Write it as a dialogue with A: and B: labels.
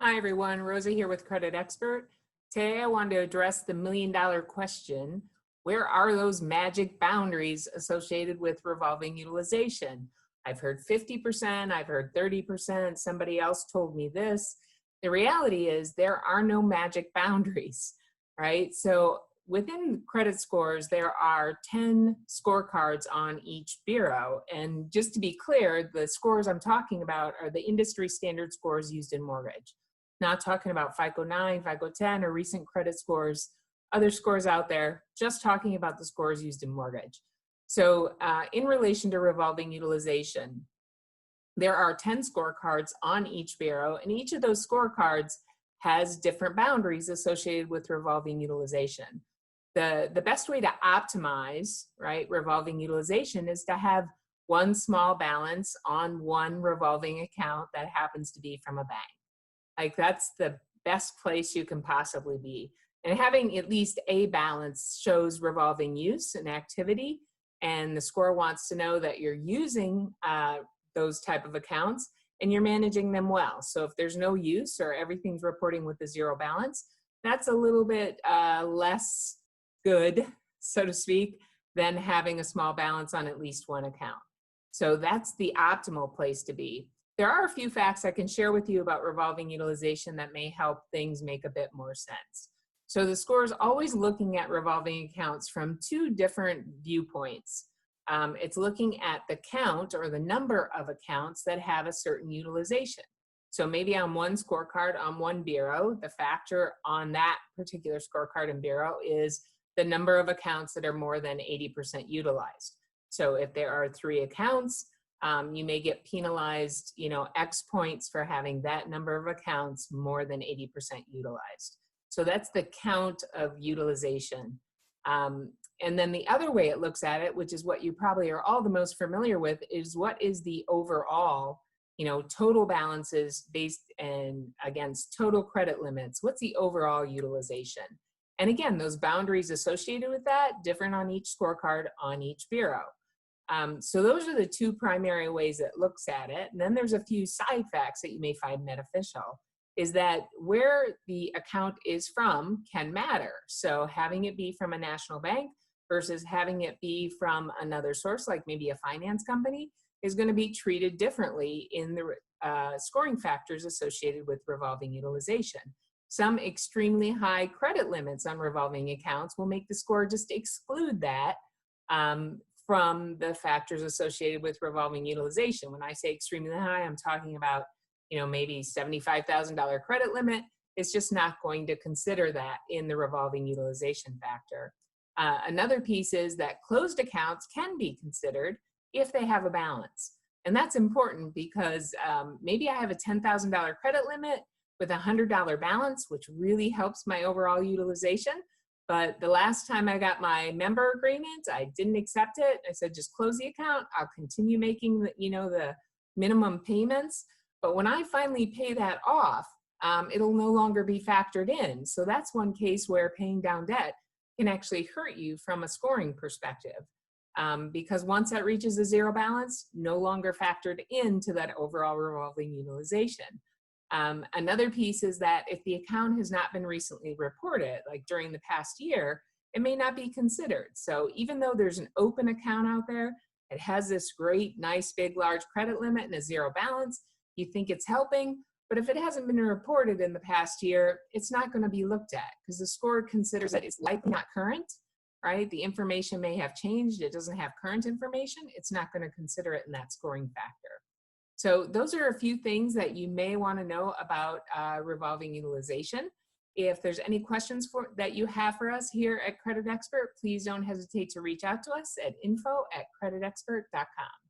A: Hi everyone, Rosa here with Credit Expert. Today I wanted to address the million-dollar question: where are those magic boundaries associated with revolving utilization? I've heard 50%, I've heard 30%, somebody else told me this. The reality is there are no magic boundaries, right? So within credit scores, there are 10 scorecards on each bureau. And just to be clear, the scores I'm talking about are the industry standard scores used in mortgage. Not talking about FICO 9, FICO 10, or recent credit scores, other scores out there, just talking about the scores used in mortgage. So in relation to revolving utilization, there are 10 scorecards on each bureau, and each of those scorecards has different boundaries associated with revolving utilization. The best way to optimize, right, revolving utilization is to have one small balance on one revolving account that happens to be from a bank. Like, that's the best place you can possibly be. And having at least a balance shows revolving use and activity, and the score wants to know that you're using those type of accounts and you're managing them well. So if there's no use or everything's reporting with a zero balance, that's a little bit less good, so to speak, than having a small balance on at least one account. So that's the optimal place to be. There are a few facts I can share with you about revolving utilization that may help things make a bit more sense. So the score is always looking at revolving accounts from two different viewpoints. It's looking at the count or the number of accounts that have a certain utilization. So maybe on one scorecard on one bureau, the factor on that particular scorecard and bureau is the number of accounts that are more than 80% utilized. So if there are 3 accounts, you may get penalized, X points for having that number of accounts more than 80% utilized. So that's the count of utilization. And then the other way it looks at it, which is what you probably are all the most familiar with, is what is the overall, total balances based and against total credit limits. What's the overall utilization? And again, those boundaries associated with that different on each scorecard on each bureau. So those are the two primary ways it looks at it. And then there's a few side facts that you may find beneficial, is that where the account is from can matter. So having it be from a national bank versus having it be from another source, like maybe a finance company, is going to be treated differently in the scoring factors associated with revolving utilization. Some extremely high credit limits on revolving accounts will make the score just exclude that from the factors associated with revolving utilization. When I say extremely high, I'm talking about, maybe $75,000 credit limit. It's just not going to consider that in the revolving utilization factor. Another piece is that closed accounts can be considered if they have a balance. And that's important because maybe I have a $10,000 credit limit with a $100 balance, which really helps my overall utilization. But the last time I got my member agreement, I didn't accept it. I said, just close the account. I'll continue making the minimum payments. But when I finally pay that off, it'll no longer be factored in. So that's one case where paying down debt can actually hurt you from a scoring perspective. Because once that reaches a zero balance, no longer factored into that overall revolving utilization. Another piece is that if the account has not been recently reported, like during the past year, it may not be considered. So even though there's an open account out there, it has this great, nice, big, large credit limit and a zero balance, you think it's helping, but if it hasn't been reported in the past year, it's not going to be looked at because the score considers that it's likely not current, right? The information may have changed. It doesn't have current information. It's not going to consider it in that scoring factor. So those are a few things that you may want to know about revolving utilization. If there's any questions that you have for us here at Credit Expert, please don't hesitate to reach out to us at info@creditexpert.com.